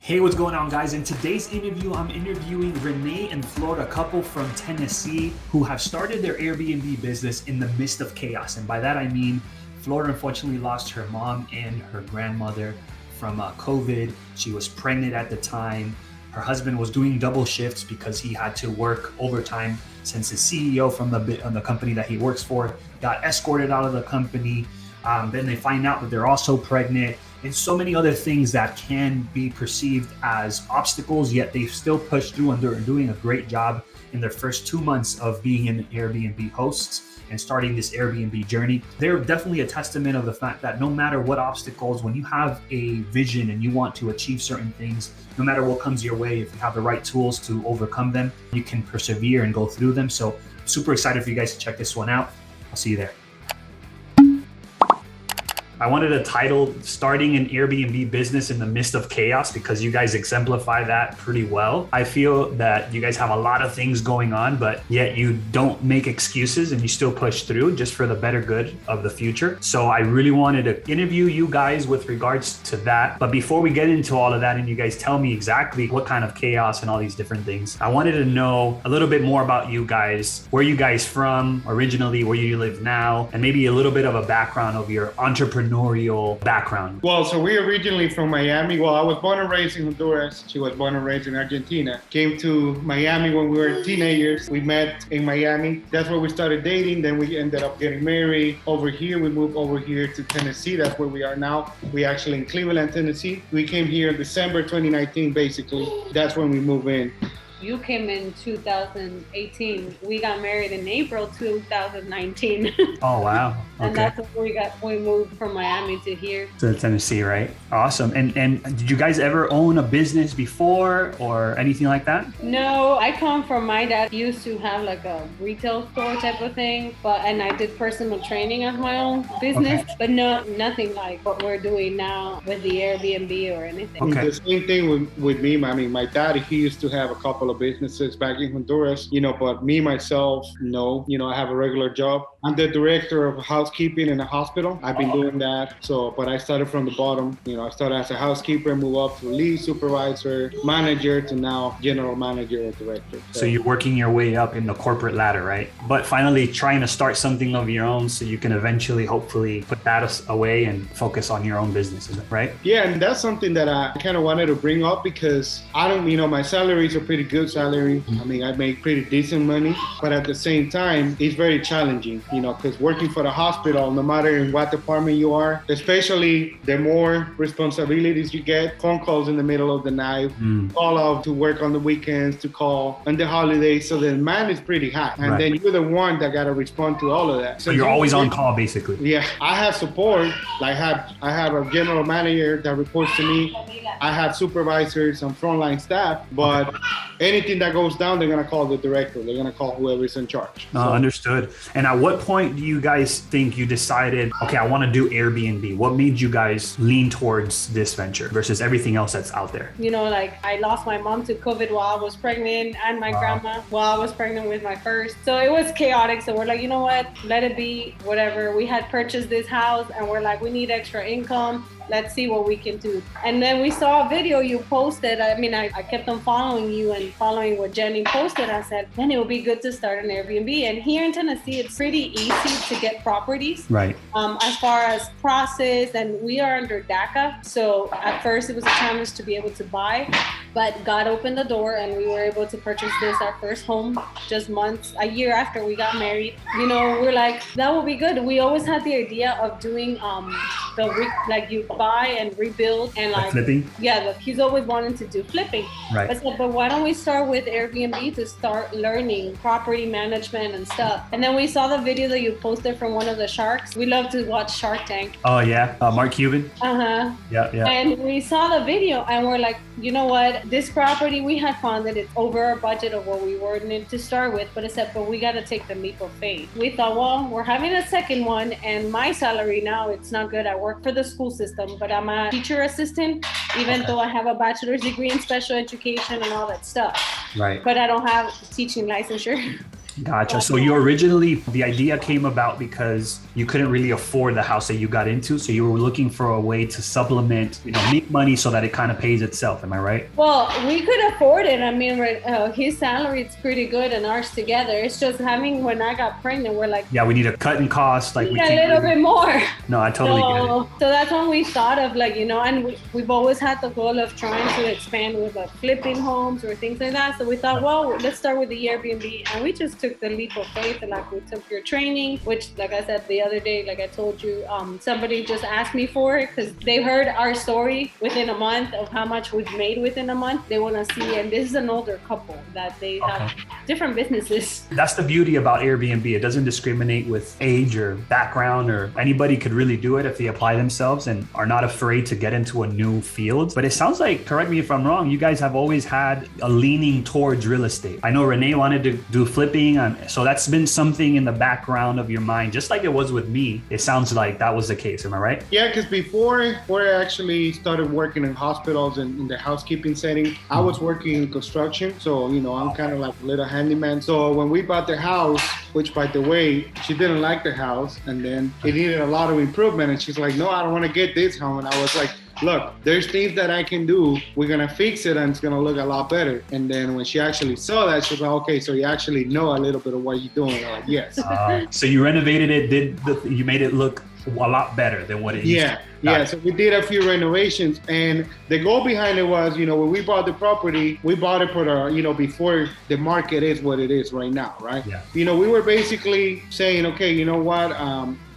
Hey, what's going on, guys? In today's interview, I'm interviewing Renee and Florida, a couple from Tennessee who have started their Airbnb business in the midst of chaos. And by that, I mean Florida unfortunately lost her mom and her grandmother from COVID. She was pregnant at the time. Her husband was doing double shifts because he had to work overtime since his CEO from the company that he works for got escorted out of the company. Then they find out that they're also pregnant, and so many other things that can be perceived as obstacles, yet they still push through, and they're doing a great job in their first 2 months of being an Airbnb hosts and starting this Airbnb journey. They're definitely a testament of the fact that no matter what obstacles, when you have a vision and you want to achieve certain things, no matter what comes your way, if you have the right tools to overcome them, you can persevere and go through them. So super excited for you guys to check this one out. I'll see you there. I wanted to title Starting an Airbnb Business in the Midst of Chaos because you guys exemplify that pretty well. I feel that you guys have a lot of things going on, but yet you don't make excuses and you still push through just for the better good of the future. So I really wanted to interview you guys with regards to that. But before we get into all of that and you guys tell me exactly what kind of chaos and all these different things, I wanted to know a little bit more about you guys, where you guys from originally, where you live now, and maybe a little bit of a background of your entrepreneurial background. Well, so we're originally from Miami. Well, I was born and raised in Honduras. She was born and raised in Argentina. Came to Miami when we were teenagers. We met in Miami. That's where we started dating. Then we ended up getting married over here. We moved over here to Tennessee. That's where we are now. We actually in Cleveland, Tennessee. We came here in December 2019, basically. That's when we moved in. You came in 2018. We got married in April 2019. Oh, wow. Okay. And that's when we moved from Miami to here. To Tennessee, right? Awesome. And did you guys ever own a business before or anything like that? No, I come from, my dad used to have like a retail store type of thing, and I did personal training of my own business, okay. But nothing like what we're doing now with the Airbnb or anything. Okay. The same thing with me. I mean, my dad, he used to have a couple of businesses back in Honduras, but me, myself, no. I have a regular job. I'm the director of housekeeping in a hospital. I've been doing that. But I started from the bottom. I started as a housekeeper, move up to lead supervisor, manager, to now general manager or director. So you're working your way up in the corporate ladder, right? But finally trying to start something of your own so you can eventually, hopefully, put that away and focus on your own business, right? Yeah, and that's something that I kind of wanted to bring up because I don't, my salaries are pretty good salary. I mean, I make pretty decent money, but at the same time, it's very challenging, because working for the hospital, no matter in what department you are, especially the more responsibilities you get, phone calls in the middle of the night, call out to work on the weekends, to call on the holidays. So the demand is pretty high. And then you're the one that got to respond to all of that. So you're always on call, basically. Yeah. I have support. I have a general manager that reports to me. I have supervisors and frontline staff, but anything that goes down, they're going to call the director. They're going to call whoever's in charge. Understood. And at what point do you guys think you decided, okay, I want to do Airbnb? What made you guys lean towards this venture versus everything else that's out there? I lost my mom to COVID while I was pregnant, and my grandma while I was pregnant with my first. So it was chaotic. So we're like, you know what? Let it be, whatever. We had purchased this house and we're like, we need extra income. Let's see what we can do. And then we saw a video you posted. I mean, I kept on following you and following what Jenny posted. I said, then it would be good to start an Airbnb. And here in Tennessee, it's pretty easy to get properties. Right. As far as process, and we are under DACA. So at first it was a challenge to be able to buy, but God opened the door and we were able to purchase our first home just a year after we got married. We're like, that would be good. We always had the idea of doing you buy and rebuild and like flipping. Yeah, he's always wanted to do flipping. Right. I said, but why don't we start with Airbnb to start learning property management and stuff? And then we saw the video that you posted from one of the sharks. We love to watch Shark Tank. Oh yeah, Mark Cuban. Yeah. And we saw the video and we're like, you know what? This property we had found that it's over our budget of what we were in to start with, but we got to take the leap of faith. We thought, well, we're having a second one, and my salary now, it's not good. I work for the school system, but I'm a teacher assistant, even though I have a bachelor's degree in special education and all that stuff. Right. But I don't have teaching licensure. Gotcha. So you originally, the idea came about because you couldn't really afford the house that you got into. So you were looking for a way to supplement, make money so that it kind of pays itself. Am I right? Well, we could afford it. I mean, his salary is pretty good and ours together. It's just when I got pregnant, we're like, yeah, we need a cut in cost. Like we need a little bit more. No, I totally get it. So that's when we thought of and we've always had the goal of trying to expand with like flipping homes or things like that. So we thought, well, let's start with the Airbnb. And we just took the leap of faith, and like we took your training, which like I said the other day, like I told you, somebody just asked me for it because they heard our story within a month of how much we've made within a month. They want to see, and this is an older couple that they have different businesses. That's the beauty about Airbnb. It doesn't discriminate with age or background, or anybody could really do it if they apply themselves and are not afraid to get into a new field. But it sounds like, correct me if I'm wrong, you guys have always had a leaning towards real estate. I know Renee wanted to do flipping, so that's been something in the background of your mind, just like it was with me. It sounds like that was the case. Am I right? Yeah, because before I actually started working in hospitals and in the housekeeping setting, I was working in construction. So, I'm kind of like a little handyman. So when we bought the house, which by the way, she didn't like the house, and then it needed a lot of improvement. And she's like, no, I don't want to get this home. And I was like, look, there's things that I can do. We're going to fix it and it's going to look a lot better. And then when she actually saw that, she was like, okay, so you actually know a little bit of what you're doing. I'm like, yes. So you renovated it, you made it look a lot better than what it used to. Yeah, so we did a few renovations, and the goal behind it was, when we bought the property, we bought it for before the market is what it is right now, right? Yeah. We were basically saying, okay, you know what?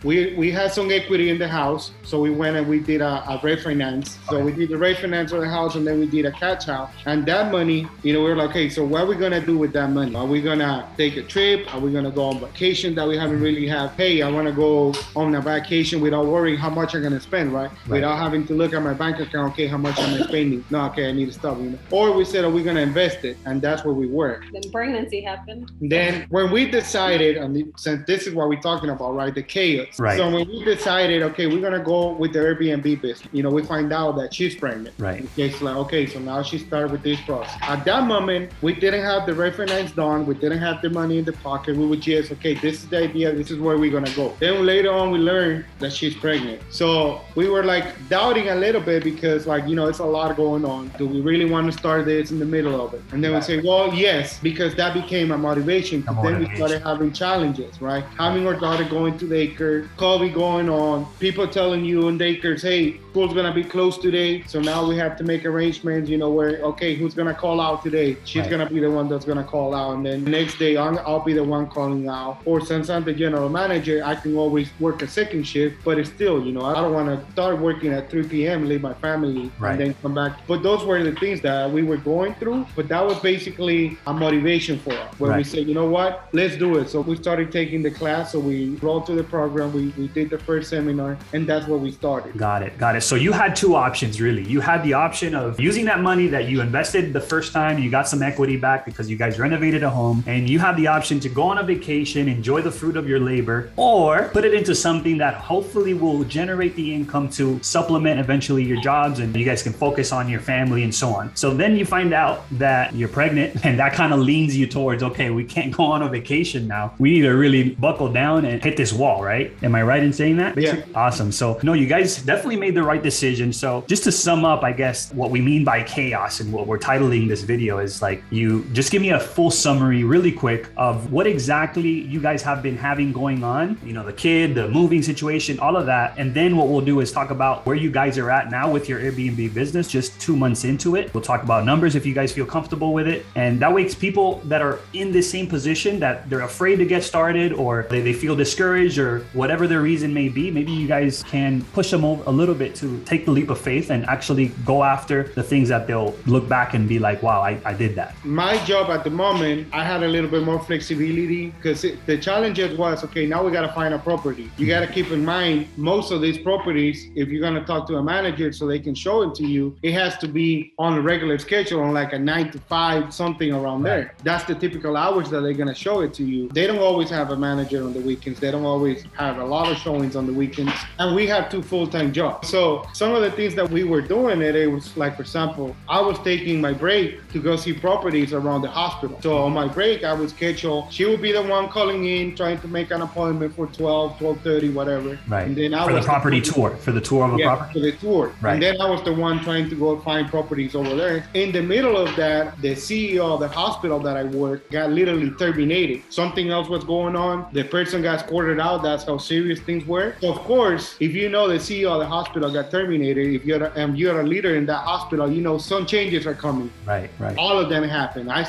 We had some equity in the house, so we went and we did a refinance. So we did the refinance of the house, and then we did a cash out. And that money, we were like, okay, so what are we gonna do with that money? Are we gonna take a trip? Are we gonna go on vacation that we haven't really had? Hey, I wanna go on a vacation without worrying how much I'm gonna spend, right? Without having to look at my bank account, okay, how much am I spending? No, okay, I need to stop. Or we said, are we gonna invest it? And that's where we were. Then pregnancy happened. Then when we decided, and since this is what we're talking about, right? The chaos. Right. So when we decided, okay, we're gonna go with the Airbnb business. We find out that she's pregnant. Right. Okay, so like, okay, so now she started with this process. At that moment, we didn't have the refinance done. We didn't have the money in the pocket. We would just, okay, this is the idea. This is where we're gonna go. Then later on, we learned that she's pregnant. So we were like doubting a little bit because it's a lot going on. Do we really want to start this in the middle of it? And then we say, well, yes, because that became a motivation. Then we started having challenges, right? Having our daughter going to daycare, COVID going on, people telling you in daycares, hey, school's gonna be closed today. So now we have to make arrangements, where, okay, who's gonna call out today? She's gonna be the one that's gonna call out. And then the next day I'll be the one calling out. Or since I'm the general manager, I can always work a second shift, but it's still, I don't want to start working at 3 p.m., leave my family, and then come back. But those were the things that we were going through. But that was basically a motivation for us, where we said, you know what, let's do it. So we started taking the class. So we rolled through the program. We did the first seminar, and that's where we started. Got it. So you had two options, really. You had the option of using that money that you invested the first time, you got some equity back because you guys renovated a home, and you have the option to go on a vacation, enjoy the fruit of your labor, or put it into something that hopefully will generate the income to supplement eventually your jobs, and you guys can focus on your family and so on. So then you find out that you're pregnant, and that kind of leans you towards, okay, we can't go on a vacation now. We need to really buckle down and hit this wall, right? Am I right in saying that? Yeah. Awesome. So no, you guys definitely made the right decision. So just to sum up, I guess what we mean by chaos and what we're titling this video is like, you just give me a full summary really quick of what exactly you guys have been having going on, the kid, the moving situation, all of that. And then what we'll do is talk about where you guys are at now with your Airbnb business, just 2 months into it. We'll talk about numbers if you guys feel comfortable with it. And that way it's people that are in the same position that they're afraid to get started, or they feel discouraged, or whatever their reason may be. Maybe you guys can push them over a little bit to take the leap of faith and actually go after the things that they'll look back and be like, wow, I did that. My job at the moment, I had a little bit more flexibility because the challenge was, okay, now we got to find a property. You got to keep in mind, most of these properties, if you're going to talk to a manager so they can show it to you, it has to be on a regular schedule, on like a 9 to 5, something around there. That's the typical hours that they're going to show it to you. They don't always have a manager on the weekends. They don't always have a lot of showings on the weekends, and we have 2 full-time jobs. So some of the things that we were doing, it was like, for example, I was taking my break to go see properties around the hospital. So on my break, I would schedule, she would be the one calling in, trying to make an appointment for 12:30, whatever. Right. And then for the property tour, for the tour of a property? For the tour. Right. And then I was the one trying to go find properties over there. In the middle of that, the CEO of the hospital that I work got literally terminated. Something else was going on. The person got escorted out. That's how serious things were. So of course, if you know the CEO of the hospital got terminated, if you're a leader in that hospital, you know some changes are coming. Right. All of them happened. I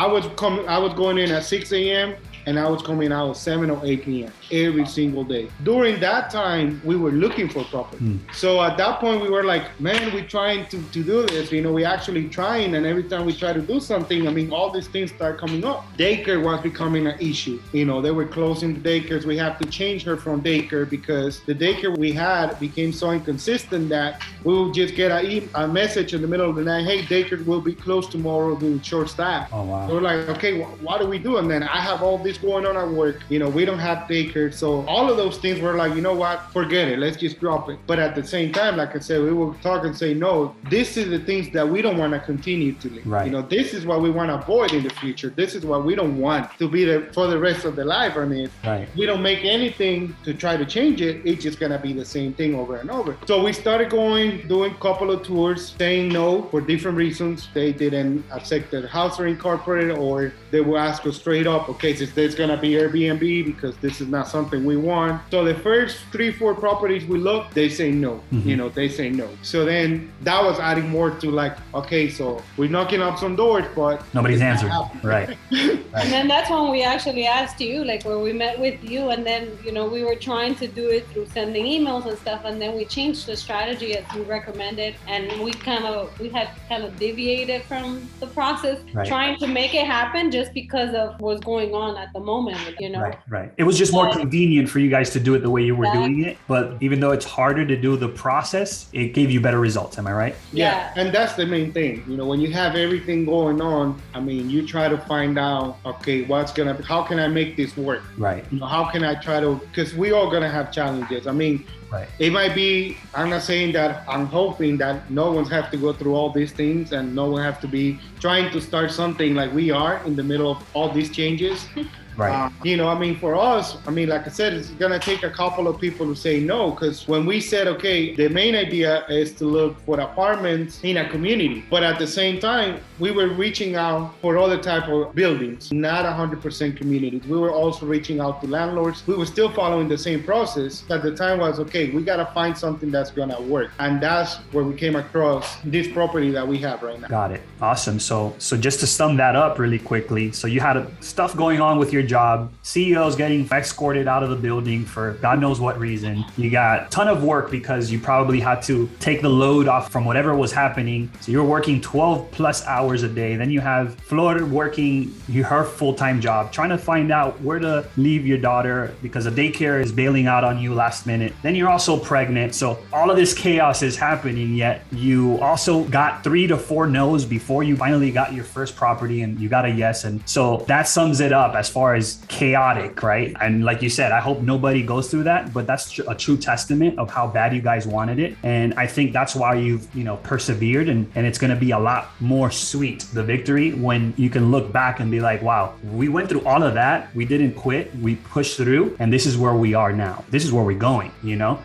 was going in at 6 a.m. and I was coming out at 7 or 8 p.m. every single day. During that time, we were looking for property. So at that point, we were like, man, we're trying to do this. You know, we actually trying, and every time we try to do something, I mean, all these things start coming up. Daycare was becoming an issue. You know, they were closing the daycares. We have to change her from daycare because the daycare we had became so inconsistent that we would just get a message in the middle of the night, hey, daycare will be closed tomorrow due to short staff. Oh, wow. So we're like, okay, what do we do? And then I have all this going on at work. You know, we don't have daycare. So all of those things were like, you know what, forget it. Let's just drop it. But at the same time, like I said, we will talk and say, no, this is the things that we don't want to continue to live. Right. You know, this is what we want to avoid in the future. This is what we don't want to be there for the rest of the life. I mean, we don't make anything to try to change it. It's just going to be the same thing over and over. So we started doing a couple of tours, saying no for different reasons. They didn't accept the house or incorporated, or they will ask us straight up, okay, so there's going to be Airbnb because this is not something we want. So the first 3-4 properties we looked, they say no. You know, they say no. So then that was adding more to like, okay, so we're knocking up some doors, but nobody's answered. Right. And then that's when we actually asked you, like where we met with you, and then, you know, we were trying to do it through sending emails and stuff, and then we changed the strategy as you recommended, and we had kind of deviated from the process, trying to make it happen just because of what's going on at the moment, you know. Right. It was just more convenient for you guys to do it the way you were doing it, but even though it's harder to do the process, it gave you better results. Am I right? Yeah. And that's the main thing. You know, when you have everything going on, I mean, you try to find out, okay, how can I make this work? Right. You know, how can I try to, because we all gonna have challenges. I mean, it might be, I'm not saying that, I'm hoping that no one's have to go through all these things and no one have to be trying to start something like we are in the middle of all these changes. Right. You know, I mean, for us, I mean, like I said, it's going to take a couple of people to say no, because when we said, okay, the main idea is to look for apartments in a community, but at the same time, we were reaching out for other type of buildings, not 100% communities. We were also reaching out to landlords. We were still following the same process. At the time was, okay, we got to find something that's going to work. And that's where we came across this property that we have right now. Got it. Awesome. So just to sum that up really quickly. So you had stuff going on with your job, CEOs getting escorted out of the building for God knows what reason. You got a ton of work because you probably had to take the load off from whatever was happening. So you're working 12 plus hours a day. Then you have Flor working her full-time job, trying to find out where to leave your daughter because the daycare is bailing out on you last minute. Then you're also pregnant. So all of this chaos is happening, yet you also got 3 to 4 no's before you finally got your first property and you got a yes. And so that sums it up as far as chaotic, right? And like you said, I hope nobody goes through that, but that's a true testament of how bad you guys wanted it. And I think that's why you've, persevered, and it's going to be a lot more sweet, the victory, when you can look back and be like, wow, we went through all of that. We didn't quit. We pushed through, and this is where we are now. This is where we're going,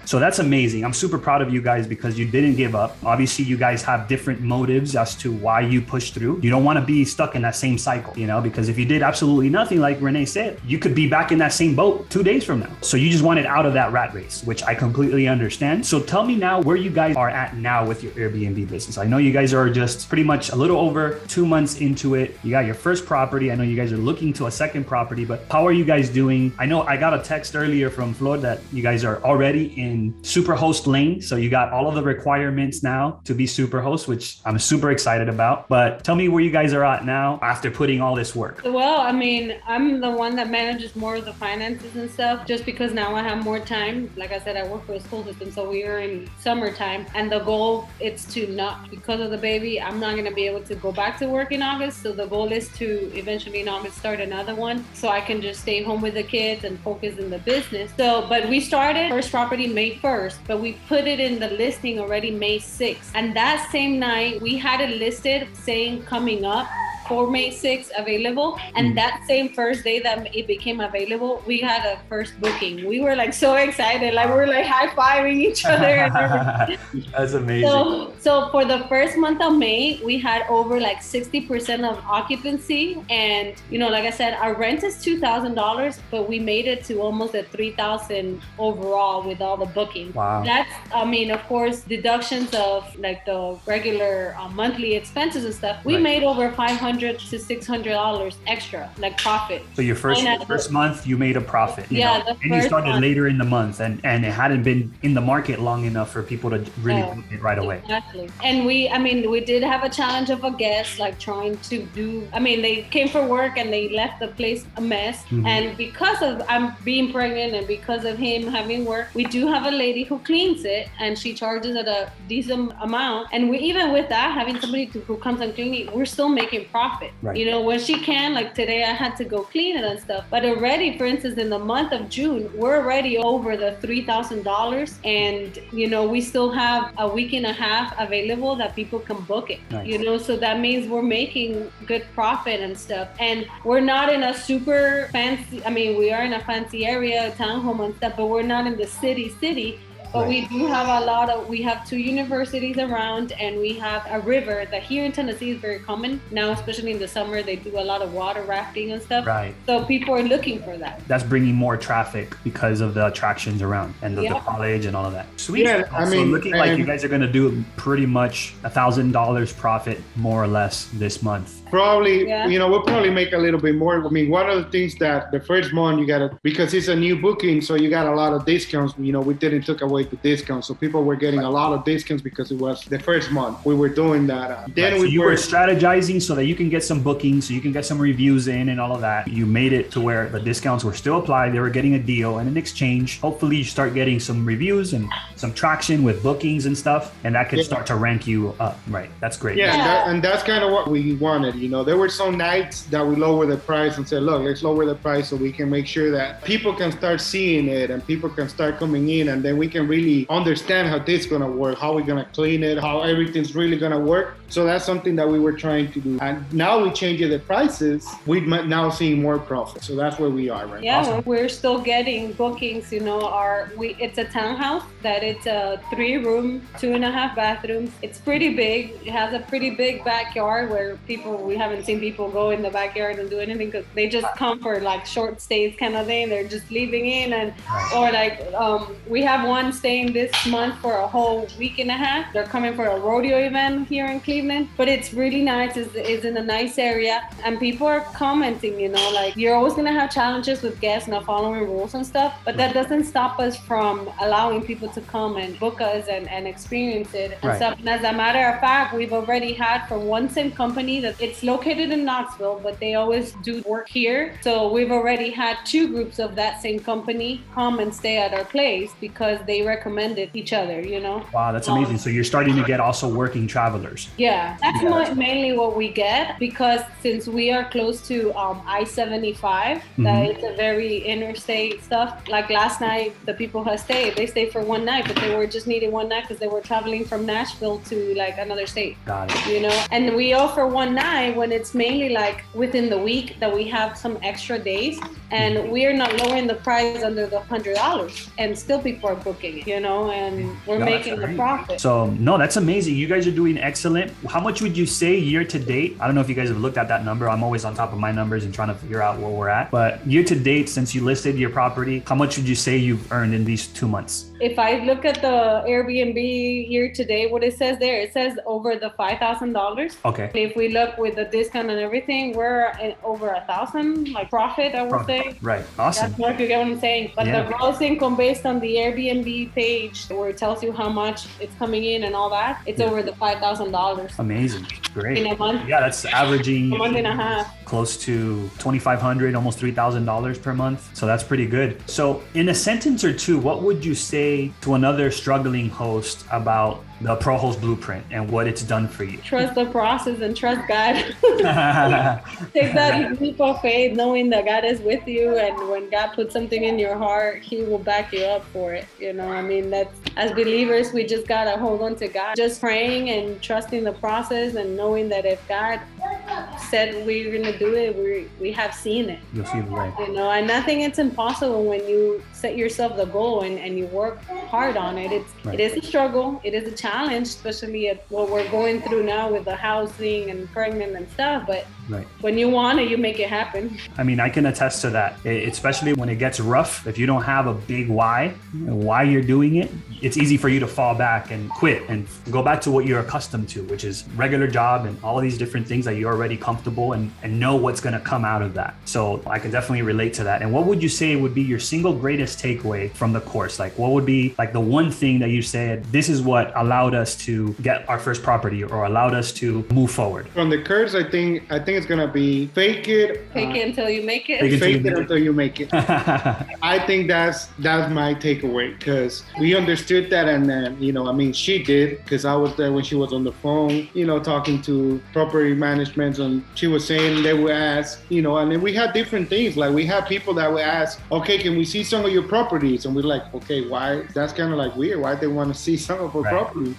So that's amazing. I'm super proud of you guys because you didn't give up. Obviously, you guys have different motives as to why you pushed through. You don't want to be stuck in that same cycle, because if you did absolutely nothing, like Renee said, you could be back in that same boat 2 days from now. So you just wanted out of that rat race, which I completely understand. So tell me now where you guys are at now with your Airbnb business. I know you guys are just pretty much a little over 2 months into it. You got your first property. I know you guys are looking to a second property, but how are you guys doing? I know I got a text earlier from Flor that you guys are already in Superhost lane. So you got all of the requirements now to be Superhost, which I'm super excited about. But tell me where you guys are at now after putting all this work. Well, I mean, I'm the one that manages more of the finances and stuff, just because now I have more time. Like I said, I work for a school system, so we are in summertime, and the goal is to not, because of the baby, I'm not going to be able to go back to work in August. So the goal is to eventually in August start another one, so I can just stay home with the kids and focus in the business. So, but we started first property May 1st, but we put it in the listing already May 6th. And that same night, we had it listed saying coming up for May 6th available. And that same first day that it became available, we had a first booking. We were like so excited, like we were like high-fiving each other. That's amazing. So for the first month of May, we had over like 60% of occupancy. And, you know, like I said, our rent is $2,000, but we made it to almost at $3,000 overall with all the bookings. Wow. That's, I mean, of course, deductions of like the regular monthly expenses and stuff. We made over $500 to $600 extra, like profit. So your first month, you made a profit. You yeah, know? the and you started month. later in the month, and it hadn't been in the market long enough for people to really book it right away. Exactly. And we did have a challenge of a guest, like trying to do, they came for work and they left the place a mess. Mm-hmm. And because of I'm being pregnant and because of him having work, we do have a lady who cleans it, and she charges at a decent amount. And we, even with that, having somebody who comes and clean it, we're still making profit. Right. You know, when she can, like today I had to go clean it and stuff. But already, for instance, in the month of June, we're already over the $3,000. And, you know, we still have a week and a half available that people can book it. Nice. You know, so that means we're making good profit and stuff. And we're not in a super fancy, we are in a fancy area, a townhome and stuff, but we're not in the city. But we do have we have 2 universities around, and we have a river that here in Tennessee is very common. Now, especially in the summer, they do a lot of water rafting and stuff. Right. So people are looking for that. That's bringing more traffic because of the attractions around and the college and all of that. Sweet. Yeah, so looking like you guys are going to do pretty much $1,000 profit, more or less, this month. Probably, we'll probably make a little bit more. One of the things that the first month you gotta, because it's a new booking, so you got a lot of discounts. We didn't took away the discounts, so people were getting a lot of discounts because it was the first month we were doing that. Then so you were strategizing so that you can get some bookings, so you can get some reviews in and all of that. You made it to where the discounts were still applied. They were getting a deal, and in exchange, hopefully you start getting some reviews and some traction with bookings and stuff, and that could start to rank you up. Right. That's great. Yeah. And that's kind of what we wanted. There were some nights that we lowered the price and said, look, let's lower the price so we can make sure that people can start seeing it and people can start coming in, and then we can really understand how this is going to work, how we're going to clean it, how everything's really going to work. So that's something that we were trying to do. And now we changed the prices. We're now seeing more profit. So that's where we are right now. Yeah, awesome. We're still getting bookings. It's a townhouse that it's a 3-room, 2.5 bathrooms. It's pretty big. It has a pretty big backyard where we haven't seen people go in the backyard and do anything because they just come for like short stays kind of thing. They're just leaving in we have one staying this month for a whole week and a half. They're coming for a rodeo event here in Cleveland, but it's really nice. It's in a nice area, and people are commenting, you're always going to have challenges with guests not following rules and stuff, but that doesn't stop us from allowing people to come and book us and experience it and stuff. And as a matter of fact, we've already had from one same company that it's located in Knoxville, but they always do work here. So we've already had 2 groups of that same company come and stay at our place because they recommended each other, Wow, that's amazing. So you're starting to get also working travelers. Yeah, that's mainly what we get, because since we are close to I-75, that it's a very interstate stuff. Like last night, the people who stayed, they stayed for 1 night, but they were just needing 1 night because they were traveling from Nashville to like another state. Got it. And we offer 1 night when it's mainly like within the week that we have some extra days, and we're not lowering the price under the $100, and still people are booking it, and we're making a profit. So no, that's amazing. You guys are doing excellent. How much would you say year to date? I don't know if you guys have looked at that number. I'm always on top of my numbers and trying to figure out where we're at. But year to date, since you listed your property, how much would you say you've earned in these 2 months? If I look at the Airbnb year to date, what it says there, it says over the $5,000. Okay. If we look with the discount and everything, we're in over 1,000 profit, I would say. Right. Awesome. That's more, if you get what I'm saying. But the gross income based on the Airbnb Airbnb page where it tells you how much it's coming in and all that, it's over the $5,000 Amazing. Great. in a month. Yeah, that's averaging A month and a half. close to $2,500, almost $3,000 per month. So that's pretty good. So in a sentence or two, what would you say to another struggling host about the Pro Host Blueprint and what it's done for you? Trust the process and trust God. Take that leap of faith, knowing that God is with you, and when God puts something in your heart, He will back you up for it. You know, I mean, that's, as believers, we just gotta hold on to God, just praying and trusting the process, and knowing that if God said we're gonna do it, we have seen it. You'll see the way. You know, and nothing it's impossible when you set yourself the goal and you work hard on it. It is a struggle, it is a challenge, especially at what we're going through now with the housing and pregnant and stuff. But when you want it, you make it happen. I mean, I can attest to that, especially when it gets rough. If you don't have a big why you're doing it, it's easy for you to fall back and quit and go back to what you're accustomed to, which is regular job and all of these different things that you're already comfortable and know what's going to come out of that. So I can definitely relate to that. And what would you say would be your single greatest takeaway from the course? Like, what would be like the one thing that you said, this is what allowed us to get our first property or allowed us to move forward? From the course, I think it's gonna be fake it until you make it. Fake it until you make it. I think that's my takeaway, because we understood that, and then I mean, she did, because I was there when she was on the phone, talking to property management, and she was saying they would ask, and then we had different things. Like, we had people that would ask, okay, can we see some of your properties? And we're like, okay, why? That's kind of like weird. Why they want to see some of our properties?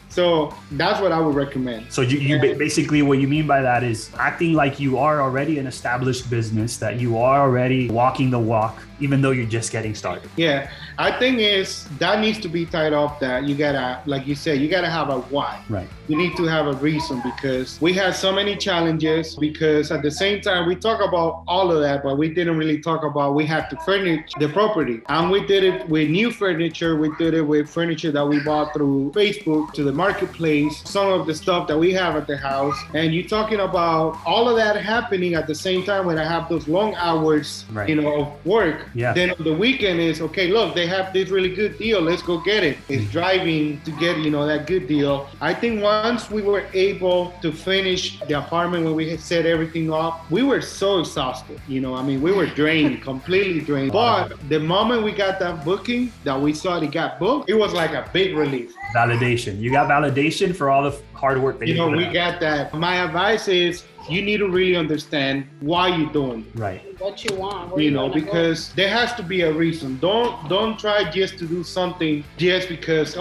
So that's what I would recommend. So you basically, what you mean by that is acting like you are already an established business, that you are already walking the walk, even though you're just getting started. Yeah, I think that needs to be tied up, that you gotta, like you said, you gotta have a why. Right. You need to have a reason, because we had so many challenges, because at the same time we talk about all of that, but we didn't really talk about we had to furnish the property. And we did it with new furniture. We did it with furniture that we bought through Facebook to the marketplace, some of the stuff that we have at the house. And you're talking about all of that happening at the same time when I have those long hours, of work. Yeah. Then on the weekend is, okay, look, they have this really good deal. Let's go get it. It's driving to get, that good deal. I think once we were able to finish the apartment, when we had set everything up, we were so exhausted. We were drained, completely drained. But the moment we got that booking, that we saw it got booked, it was like a big relief. Validation. You got validation for all the hard work that you put we out. got that. My advice is, you need to really understand why you're doing it. Right. What you want. Because there has to be a reason. Don't try just to do something just because,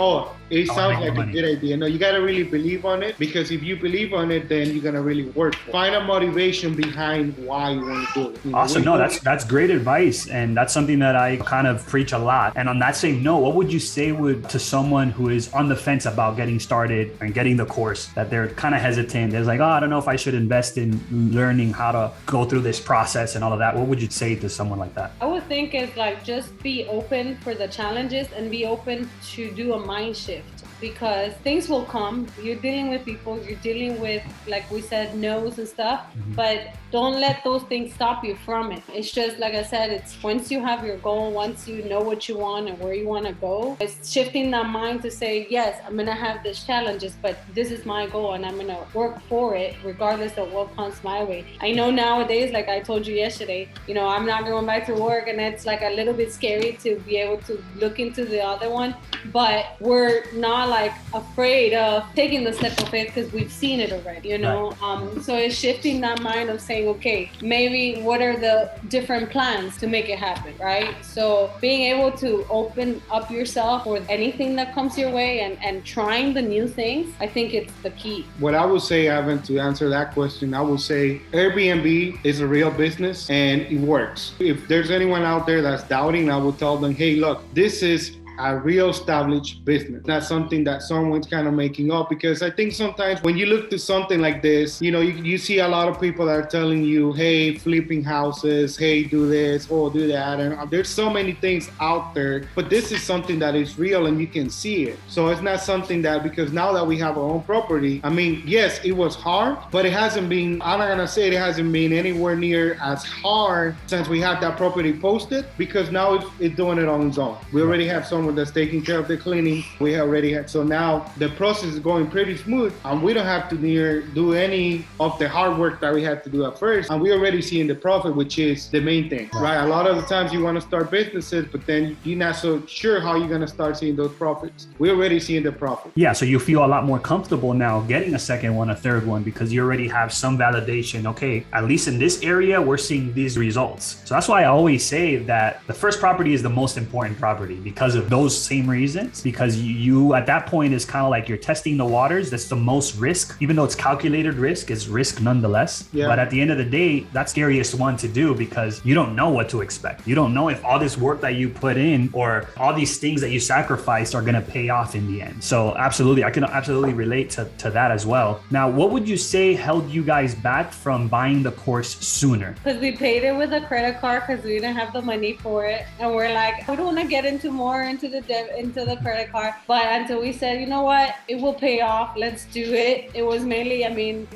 it sounds like a good idea. No, you got to really believe on it, because if you believe on it, then you're going to really work for it. Find a motivation behind why you want to do it. Awesome. No, that's great advice. And that's something that I kind of preach a lot. And on that same note, what would you say to someone who is on the fence about getting started and getting the course, that they're kind of hesitant? They're like, I don't know if I should invest in learning how to go through this process and all of that. What would you say to someone like that? I would think it's like, just be open for the challenges and be open to do a mind shift, because things will come. You're dealing with people, you're dealing with, like we said, no's and stuff, but don't let those things stop you from it. It's just, like I said, it's once you have your goal, once you know what you want and where you want to go, it's shifting that mind to say, yes, I'm going to have these challenges, but this is my goal and I'm going to work for it regardless of what comes my way. I know nowadays, like I told you yesterday, I'm not going back to work, and it's like a little bit scary to be able to look into the other one, but we're not like afraid of taking the step of faith because we've seen it already, Right. So it's shifting that mind of saying, okay, maybe what are the different plans to make it happen, right? So being able to open up yourself for anything that comes your way and trying the new things, I think it's the key. What I would say, Evan, to answer that question, I would say Airbnb is a real business and it works. If there's anyone out there that's doubting, I would tell them, hey, look, this is a real established business, not something that someone's kind of making up. Because I think sometimes when you look to something like this, you see a lot of people that are telling you, hey, flipping houses, hey, do this or do that. And there's so many things out there, but this is something that is real and you can see it. So it's not something that, because now that we have our own property, I mean, yes, it was hard, but it hasn't been, I'm not gonna say it hasn't been anywhere near as hard since we had that property posted, because now it's doing it on its own. We already have so someone that's taking care of the cleaning. We already had, so now the process is going pretty smooth, and we don't have to do any of the hard work that we had to do at first. And we're already seeing the profit, which is the main thing, right? A lot of the times you want to start businesses, but then you're not so sure how you're going to start seeing those profits. We're already seeing the profit. Yeah, so you feel a lot more comfortable now getting a second one, a third one, because you already have some validation. Okay, at least in this area, we're seeing these results. So that's why I always say that the first property is the most important property because of those same reasons. Because you at that point is kind of like you're testing the waters. That's the most risk, even though it's calculated risk, is risk nonetheless. Yeah. But at the end of the day, that's the scariest one to do because you don't know what to expect. You don't know if all this work that you put in or all these things that you sacrificed are going to pay off in the end. So absolutely, I can absolutely relate to that as well. Now, what would you say held you guys back from buying the course sooner? Because we paid it with a credit card because we didn't have the money for it. And we're like, we don't want to get into the credit card. But until we said, you know what, it will pay off. Let's do it. It was mainly,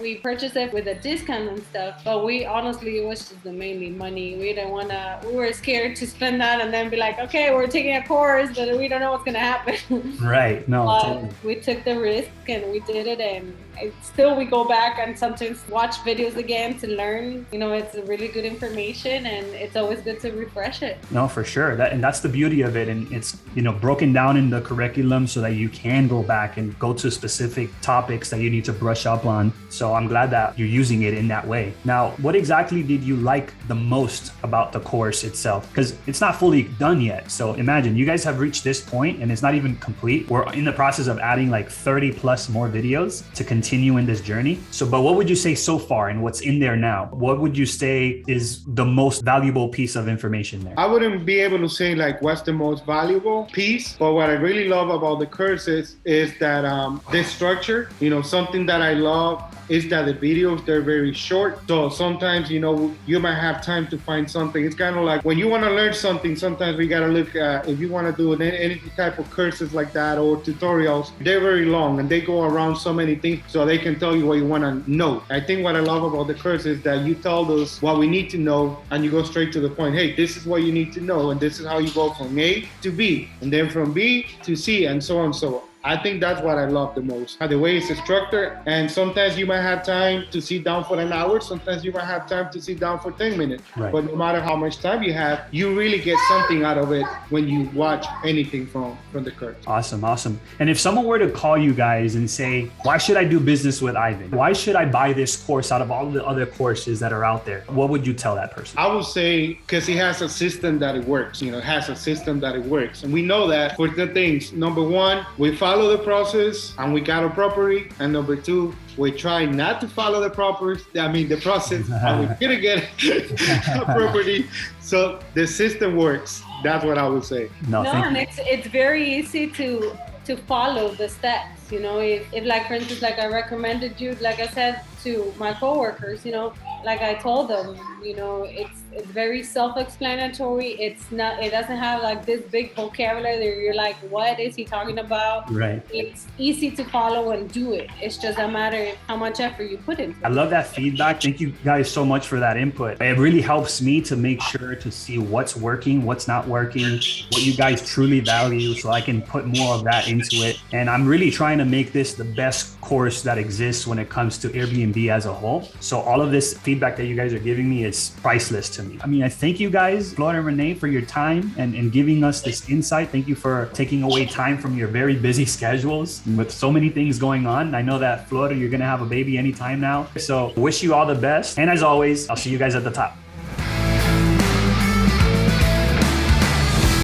we purchased it with a discount and stuff. But we honestly, it was just mainly money. We didn't want to, we were scared to spend that and then be like, okay, we're taking a course, but we don't know what's going to happen. Right. No. Totally. We took the risk and we did it. And still we go back and sometimes watch videos again to learn. It's really good information and it's always good to refresh it. No, for sure. That's the beauty of it. And it's, broken down in the curriculum so that you can go back and go to specific topics that you need to brush up on. So I'm glad that you're using it in that way. Now, what exactly did you like the most about the course itself? Because it's not fully done yet. So imagine you guys have reached this point and it's not even complete. We're in the process of adding like 30 plus more videos to continue in this journey. But what would you say so far and what's in there now? What would you say is the most valuable piece of information there? I wouldn't be able to say like what's the most valuable piece, but what I really love about the courses is that this structure, something that I love is that the videos, they're very short. So sometimes, you might have time to find something. It's kind of like when you want to learn something, sometimes we got to look at, if you want to do any type of courses like that or tutorials, they're very long and they go around so many things so they can tell you what you want to know. I think what I love about the course is that you tell us what we need to know and you go straight to the point. Hey, this is what you need to know and this is how you go from A to B and then from B to C and so on and so on. I think that's what I love the most, the way it's structured. And sometimes you might have time to sit down for an hour. Sometimes you might have time to sit down for 10 minutes. Right. But no matter how much time you have, you really get something out of it when you watch anything from the course. Awesome. And if someone were to call you guys and say, why should I do business with Ivan? Why should I buy this course out of all the other courses that are out there? What would you tell that person? I would say, because he has a system that it works. It has a system that it works. And we know that for the things, number one, we follow the process and we got a property, and number two, we try not to follow the process and we couldn't get a property. So the system works. That's what I would say. And it's very easy to follow the steps. If like, for instance, like I recommended you, like I said to my coworkers, like I told them, it's very self-explanatory. It doesn't have like this big vocabulary that you're like, what is he talking about? Right. It's easy to follow and do it. It's just a matter of how much effort you put into it. I love that feedback. Thank you guys so much for that input. It really helps me to make sure to see what's working, what's not working, what you guys truly value, so I can put more of that into it. And I'm really trying to make this the best course that exists when it comes to Airbnb as a whole. So all of this feedback that you guys are giving me is priceless to me. I thank you guys, Flor and Renee, for your time and giving us this insight. Thank you for taking away time from your very busy schedules with so many things going on. I know that, Flor, you're going to have a baby anytime now. So wish you all the best. And as always, I'll see you guys at the top.